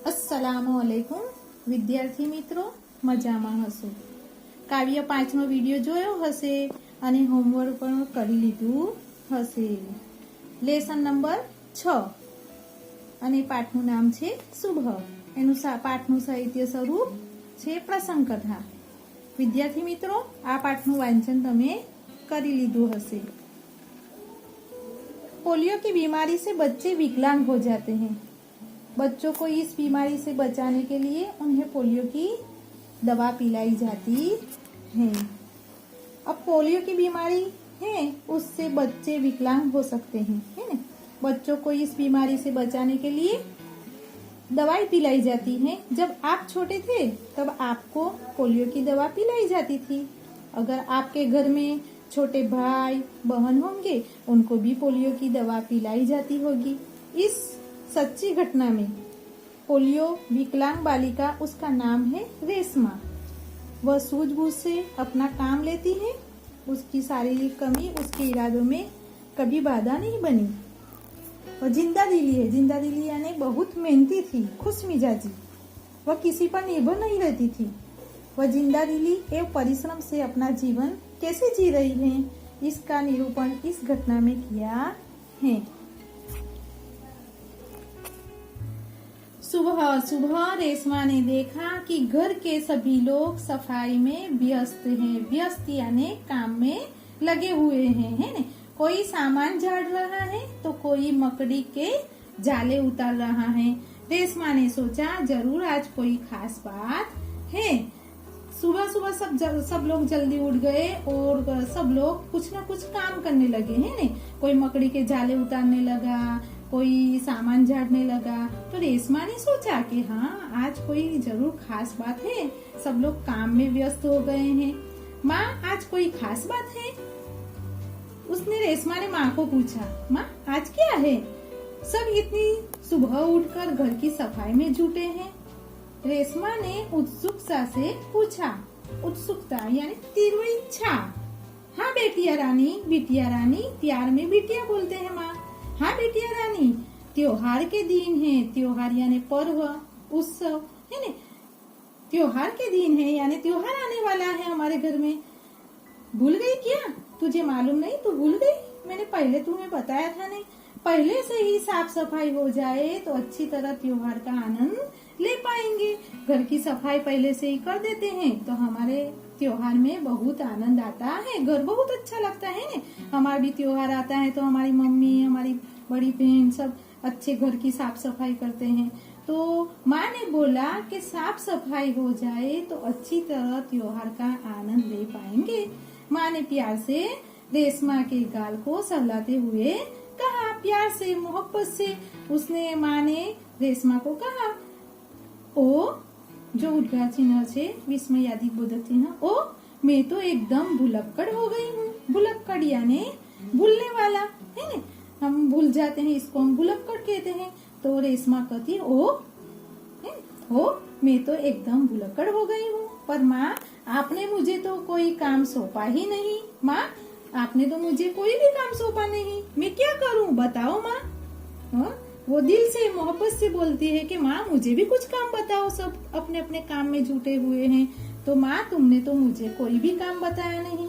अस्सलामुअलैकुम વિદ્યાર્થી મિત્રો મજામાં હશો। કાવ્ય 5નો વિડિયો જોયો હશે અને હોમવર્ક પણ કરી લીધું હશે। લેસન નંબર 6 અને પાઠનું નામ છે શુભ। એનું પાઠનું સાહિત્ય સ્વરૂપ છે પ્રસંગ કથા। વિદ્યાર્થી મિત્રો આ પાઠનું વાંચન તમે કરી લીધું હશે। पोलियो की बीमारी से बच्चे विकलांग हो जाते हैं। बच्चों को इस बीमारी से बचाने के लिए उन्हें पोलियो की दवा पिलाई जाती है। अब पोलियो की बीमारी है उससे बच्चे विकलांग हो सकते हैं, है ना। बच्चों को इस बीमारी से बचाने के लिए दवाई पिलाई जाती है। जब आप छोटे थे तब आपको पोलियो की दवा पिलाई जाती थी। अगर आपके घर में छोटे भाई बहन होंगे उनको भी पोलियो की दवा पिलाई जाती होगी। इस सच्ची घटना में पोलियो विकलांग बालिका, उसका नाम है रेशमा। वह सूझबूझ से अपना काम लेती है। उसकी शारीरिक कमी उसके इरादों में कभी बाधा नहीं बनी। वह जिंदा दिली है। जिंदा दिली यानी बहुत मेहनती थी, खुश मिजाजी। वह किसी पर निर्भर नहीं रहती थी। वह जिंदा दिली एवं परिश्रम से अपना जीवन कैसे जी रही है इसका निरूपण इस घटना में किया है। सुबह सुबह रेशमा ने देखा कि घर के सभी लोग सफाई में व्यस्त हैं। व्यस्त यानी काम में लगे हुए हैं, है ना। कोई सामान झाड़ रहा है तो कोई मकड़ी के जाले उतार रहा है। रेशमा ने सोचा जरूर आज कोई खास बात है। सुबह सुबह सब लोग जल्दी उठ गए और सब लोग कुछ ना कुछ काम करने लगे, है ना। कोई मकड़ी के जाले उतारने लगा, कोई सामान झाड़ने लगा। तो रेशमा ने सोचा कि हाँ आज कोई जरूर खास बात है। सब लोग काम में व्यस्त हो गए हैं। माँ आज कोई खास बात है? उसने रेशमा ने माँ को पूछा, माँ आज क्या है? सब इतनी सुबह उठकर घर की सफाई में जुटे हैं। रेशमा ने उत्सुकता से पूछा। उत्सुकता यानी तीव्र इच्छा। हाँ बेटिया रानी, बिटिया रानी, प्यार में बिटिया बोलते हैं माँ। हाँ बेटिया रानी, त्योहार के दिन है। त्योहार यानी पर्व, उत्सव, है ना। त्योहार के दिन है यानी त्योहार आने वाला है हमारे घर में। भूल गई क्या? तुझे मालूम नहीं? तू भूल गई? मैंने पहले तुम्हें बताया था नहीं। पहले से ही साफ सफाई हो जाए तो अच्छी तरह त्योहार का आनंद ले पाएंगे। घर की सफाई पहले से ही कर देते हैं तो हमारे त्योहार में बहुत आनंद आता है। घर बहुत अच्छा लगता है ना। हमारा भी त्योहार आता है तो हमारी मम्मी, हमारी बड़ी बहन सब अच्छे घर की साफ सफाई करते हैं। तो माँ ने बोला कि साफ सफाई हो जाए तो अच्छी तरह त्योहार का आनंद ले पाएंगे। माँ ने प्यार से रेशमा के गाल को सहलाते हुए कहा, प्यार से, मोहब्बत से उसने माँ ने रेशमा को कहा। ओ जो उद्गार चिन्ह से विस्मयादि बोधक चिन्ह। ओ मैं तो एकदम भुलक्कड़ हो गई हूँ। भुलक्कड़ यानी भूलने वाला, है ना। हम भूल जाते हैं, इसको हम भुलक्कड़ कहते हैं। तो रेशमा कहती ओ मैं तो एकदम भुलक्कड़ हो गई हूँ। पर माँ आपने मुझे तो कोई काम सौंपा ही नहीं। माँ आपने तो मुझे कोई भी काम सौंपा नहीं। मैं क्या करूँ बताओ माँ। वो दिल से, मोहब्बत से बोलती है कि माँ मुझे भी कुछ काम बताओ। सब अपने अपने काम में जुटे हुए हैं। तो माँ तुमने तो मुझे कोई भी काम बताया नहीं।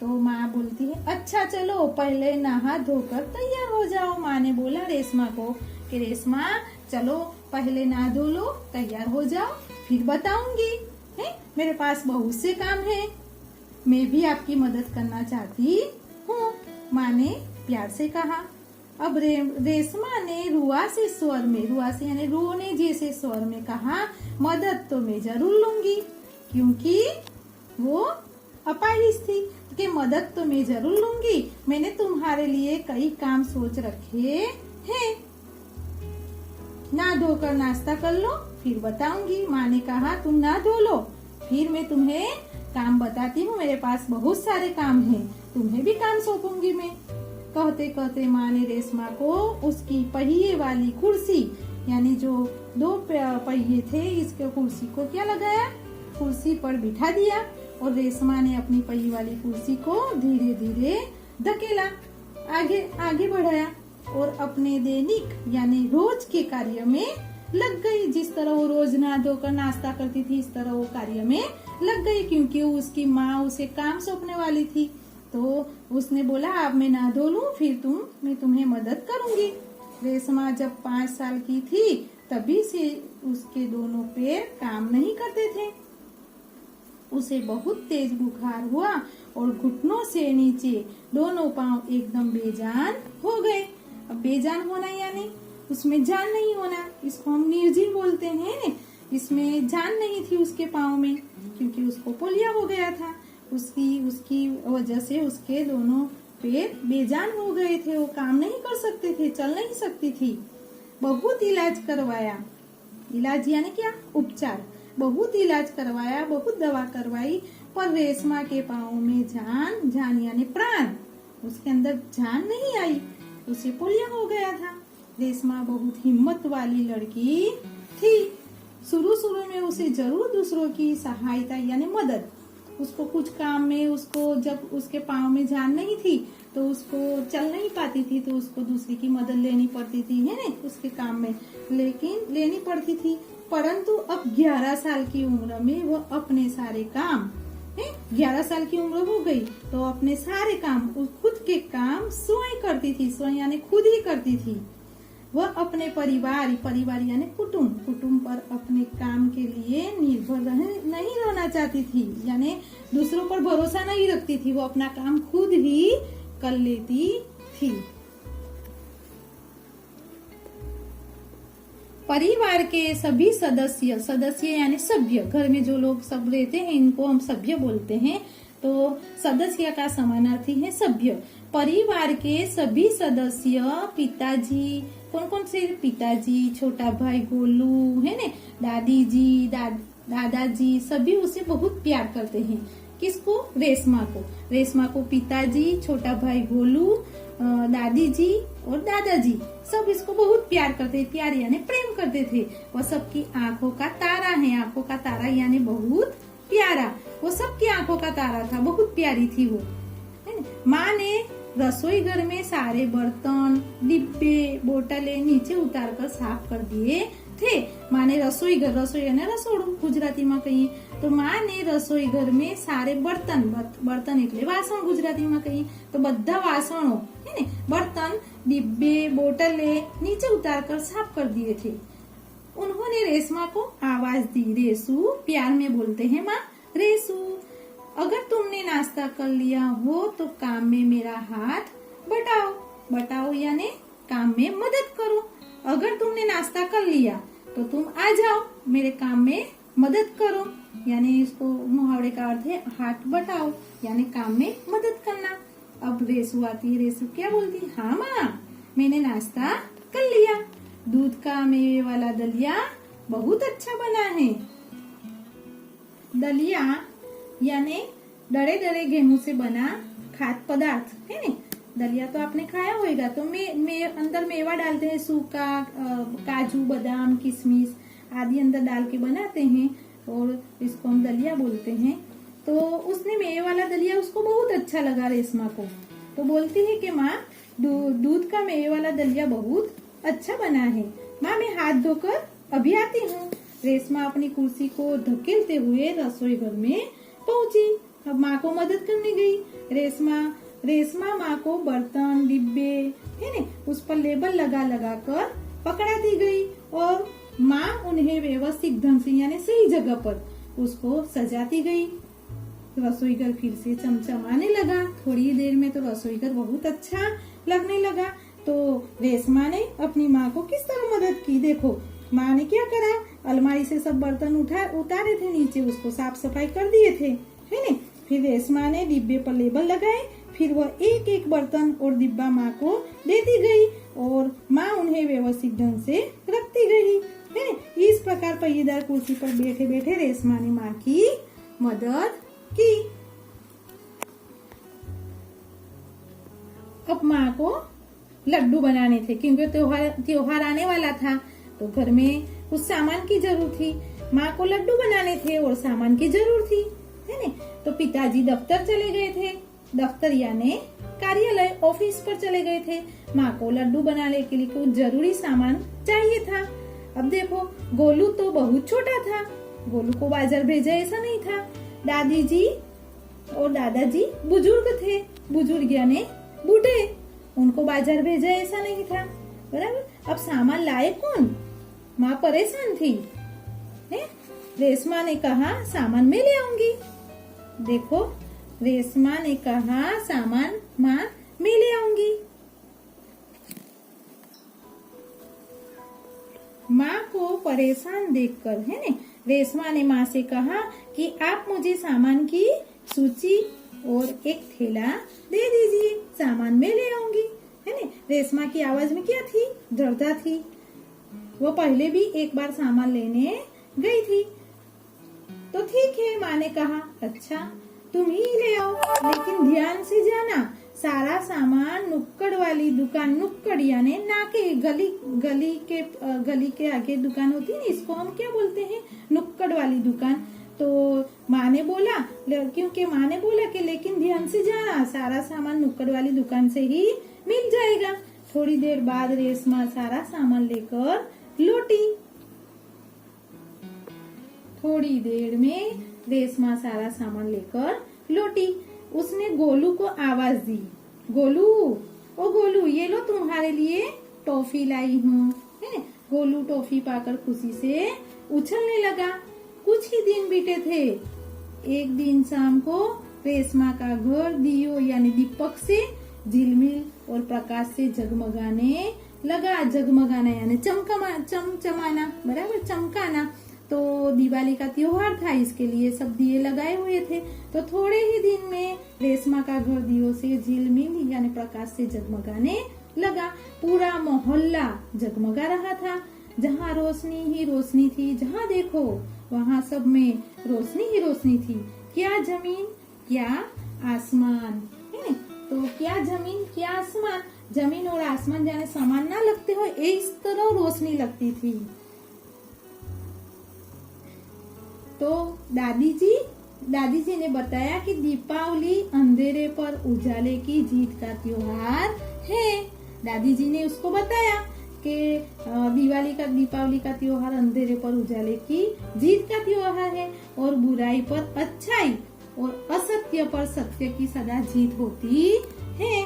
तो माँ बोलती है अच्छा चलो पहले नहा धोकर तैयार हो जाओ। माँ ने बोला रेशमा को कि रेशमा चलो पहले नहा धो लो, तैयार हो जाओ, फिर बताऊंगी। है मेरे पास बहुत से काम है। मैं भी आपकी मदद करना चाहती हूँ, माँ ने प्यार से कहा। अब रेशमा ने रुआसी स्वर में, रुआसी यानी रोने जैसे स्वर में कहा, मदद तो मैं जरूर लूंगी। क्योंकि वो अपाहिज थी कि मदद तो मैं जरूर लूंगी। मैंने तुम्हारे लिए कई काम सोच रखे हैं। ना धोकर नाश्ता कर लो फिर बताऊंगी। माँ ने कहा तुम ना धो लो फिर मैं तुम्हें काम बताती हूँ। मेरे पास बहुत सारे काम हैं, तुम्हें भी काम सौंपूंगी मैं। कहते कहते माँ ने रेशमा को उसकी पहिए वाली कुर्सी यानी जो 2 पहिए थे इसके कुर्सी को क्या लगाया, कुर्सी पर बिठा दिया। और रेशमा ने अपनी पहिए वाली कुर्सी को धीरे धीरे धकेला, आगे आगे बढ़ाया और अपने दैनिक यानी रोज के कार्य में लग गई। जिस तरह वो रोज नहा धोकर नाश्ता करती थी, इस तरह वो कार्य में लग गई, क्योंकि उसकी माँ उसे काम सौंपने वाली थी। तो उसने बोला अब मैं नहा धो लूं, फिर मैं तुम्हें मदद करूंगी। रेशमा जब 5 साल की थी तभी से उसके दोनों पैर काम नहीं करते थे। उसे बहुत तेज बुखार हुआ और घुटनों से नीचे दोनों पांव एकदम बेजान हो गए। अब बेजान होना यानी उसमें जान नहीं होना, इसको हम निर्जीव बोलते हैं। इसमें जान नहीं थी उसके पांव में, क्योंकि उसको पोलियो हो गया था। उसकी वजह से उसके दोनों पैर बेजान हो गए थे, वो काम नहीं कर सकते थे, चल नहीं सकती थी। बहुत इलाज करवाया, इलाज यानी क्या, उपचार। बहुत इलाज करवाया, बहुत दवा करवाई, पर रेशमा के पाँव में जान यानी प्राण, उसके अंदर जान नहीं आई, उसे पोलियो हो गया था। रेशमा बहुत हिम्मत वाली लड़की थी। शुरू में उसे जरूर दूसरों की सहायता यानी मदद, उसको कुछ काम में, उसको जब उसके पाँव में जान नहीं थी तो उसको चल नहीं पाती थी, तो उसको दूसरी की मदद लेनी पड़ती थी, है ना, उसके काम में लेकिन लेनी पड़ती थी। परंतु अब 11 साल की उम्र में वो अपने सारे काम, 11 साल की उम्र हो गई तो अपने सारे काम, खुद के काम स्वयं करती थी, स्वयं यानी खुद ही करती थी। वह अपने परिवार यानी कुटुंब पर अपने काम के लिए निर्भर नहीं रहना चाहती थी, यानी दूसरों पर भरोसा नहीं रखती थी, वो अपना काम खुद ही कर लेती थी। परिवार के सभी सदस्य यानी सभ्य, घर में जो लोग सब रहते हैं इनको हम सभ्य बोलते हैं। तो सदस्य का समानार्थी है सभ्य। परिवार के सभी सदस्य, पिताजी, कौन कौन से, पिताजी, छोटा भाई गोलू, है ना, दादी जी, दादाजी, सभी उसे बहुत प्यार करते हैं। किसको, रेशमा को पिताजी, छोटा भाई गोलू, दादी जी और दादाजी सब इसको बहुत प्यार करते, प्यार यानी प्रेम करते थे। वह सबकी आंखों का तारा है, आंखों का तारा यानी बहुत प्यारा, वो सबकी आंखों का तारा था, बहुत प्यारी थी वो। माँ ने रसोई घर में सारे बर्तन, डिब्बे, बोतलें नीचे उतारकर साफ कर दिए थे। माँ ने रसोई यानी रसोड़ू गुजराती में कही, तो माँ ने रसोई घर में सारे बर्तन એટલે વાસણ ગુજરાતીમાં કહીએ તો બધા વાસણો, है ने, बर्तन, डिब्बे, बोतलें नीचे उतारकर साफ कर दिए थे। उन्होंने रेशमा को आवाज दी, रेसू, प्यार में बोलते हैं माँ, रेसू, अगर तुमने नाश्ता कर लिया हो तो काम में मेरा हाथ बटाओ यानी काम में मदद करो। अगर तुमने नाश्ता कर लिया तो तुम आ जाओ, मेरे काम में मदद करो, यानी इसको मुहावरे का अर्थ है हाथ बटाओ यानी काम में मदद करना। अब रेसू आती है, रेसू क्या बोलती, हाँ माँ, मैंने नाश्ता कर लिया, दूध का मेवे वाला दलिया बहुत अच्छा बना है। दलिया यानी दड़े गेहूं से बना खाद्य पदार्थ, है ना। दलिया तो आपने खाया होगा, तो अंदर मेवा डालते हैं, सूखा काजू, बादाम, किशमिश आदि अंदर डाल के बनाते हैं और इसको हम दलिया बोलते हैं। तो उसने मेवे वाला दलिया उसको बहुत अच्छा लगा रेशमा को, तो बोलती है कि माँ, दूध का मेवे वाला दलिया बहुत अच्छा बना है, माँ मैं हाथ धोकर अभी आती हूँ। रेशमा अपनी कुर्सी को धकेलते हुए रसोई घर में पहुंची। अब माँ को मदद करने गई। रेशमा माँ को बर्तन, डिब्बे, है ना, उस पर लेबल लगा कर पकड़ाती गई और माँ उन्हें व्यवस्थित ढंग से यानी सही जगह पर उसको सजाती गई। रसोई घर फिर से चमचमाने लगा। थोड़ी देर में तो रसोई घर बहुत अच्छा लगने लगा। तो रेशमा ने अपनी माँ को किस तरह मदद की, देखो माँ ने क्या करा, अलमारी से सब बर्तन उतारे थे नीचे, उसको साफ सफाई कर दिए थे, है ना। फिर रेशमा ने डिब्बे पर लेबल लगाए, फिर वह एक एक बर्तन और डिब्बा माँ को देती गई और माँ उन्हें व्यवस्थित ढंग से रखती गई, है। इस प्रकार पहिएदार कुर्सी पर बैठे बैठे रेशमा ने माँ की मदद की। अब माँ को लड्डू बनाने थे, क्योंकि त्योहार आने वाला था, तो घर में कुछ सामान की जरूरत थी। माँ को लड्डू बनाने थे और सामान की जरूरत थी, है ना। तो पिताजी दफ्तर चले गए थे, दफ्तर यानी कार्यालय, ऑफिस पर चले गए थे। माँ को लड्डू बनाने के लिए कुछ जरूरी सामान चाहिए था। अब देखो, गोलू तो बहुत छोटा था, गोलू को बाजार भेजा ऐसा नहीं था। दादी जी और दादाजी बुजुर्ग थे, बुजुर्ग यानी बूढ़े, उनको बाजार भेजा ऐसा नहीं था, बराबर। अब सामान लाए कौन? माँ परेशान थी, है? रेशमा ने कहा सामान मैं ले आऊंगी। देखो, रेशमा ने कहा सामान माँ मैं ले आऊंगी। माँ को परेशान देखकर, है ना, रेशमा ने माँ से कहा कि आप मुझे सामान की सूची और एक थैला दे दीजिए, सामान मैं ले आऊंगी, है ना। रेशमा की आवाज में क्या थी? डरता थी। वो पहले भी एक बार सामान लेने गई थी। तो ठीक है, माँ ने कहा अच्छा तुम ही ले आओ, लेकिन ध्यान से जाना, सारा सामान नुक्कड़ वाली दुकान, नुक्कड़ यानी नाके, गली के आगे दुकान होती है, इसको हम क्या बोलते हैं? नुक्कड़ वाली दुकान। तो माँ ने बोला, क्योंकि माँ ने बोला कि लेकिन ध्यान से जाना, सारा सामान नुक्कड़ वाली दुकान से ही मिल जाएगा। थोड़ी देर बाद रेशमा सारा सामान लेकर लौटी। थोड़ी देर में रेशमा सारा सामान लेकर लौटी। उसने गोलू को आवाज दी, गोलू, ओ गोलू, ये लो तुम्हारे लिए टॉफी लाई हूँ, है। गोलू टॉफी पाकर खुशी से उछलने लगा। कुछ ही दिन बीते थे। एक दिन शाम को रेशमा का घर दियो यानी दीपक से झिलमिल और प्रकाश से जगमगाने लगा। जगमगाना यानी चमचमाना, बराबर, चमकाना। तो दिवाली का त्योहार था, इसके लिए सब दिए लगाए हुए थे। तो थोड़े ही दिन में रेशमा का घर दियो से झिलमिल यानी प्रकाश से जगमगाने लगा। पूरा मोहल्ला जगमगा रहा था। जहाँ रोशनी ही रोशनी थी, जहाँ देखो वहाँ सब में रोशनी ही रोशनी थी। क्या जमीन, क्या आसमान, है। तो क्या जमीन, क्या आसमान, जमीन और आसमान जाने समान ना लगते हो, इस तरह रोशनी लगती थी। तो दादी जी ने बताया कि दीपावली अंधेरे पर उजाले की जीत का त्योहार है। दादी जी ने उसको बताया कि दीपावली का त्योहार अंधेरे पर उजाले की जीत का त्योहार है, और बुराई पर अच्छाई और असत्य पर सत्य की सदा जीत होती है।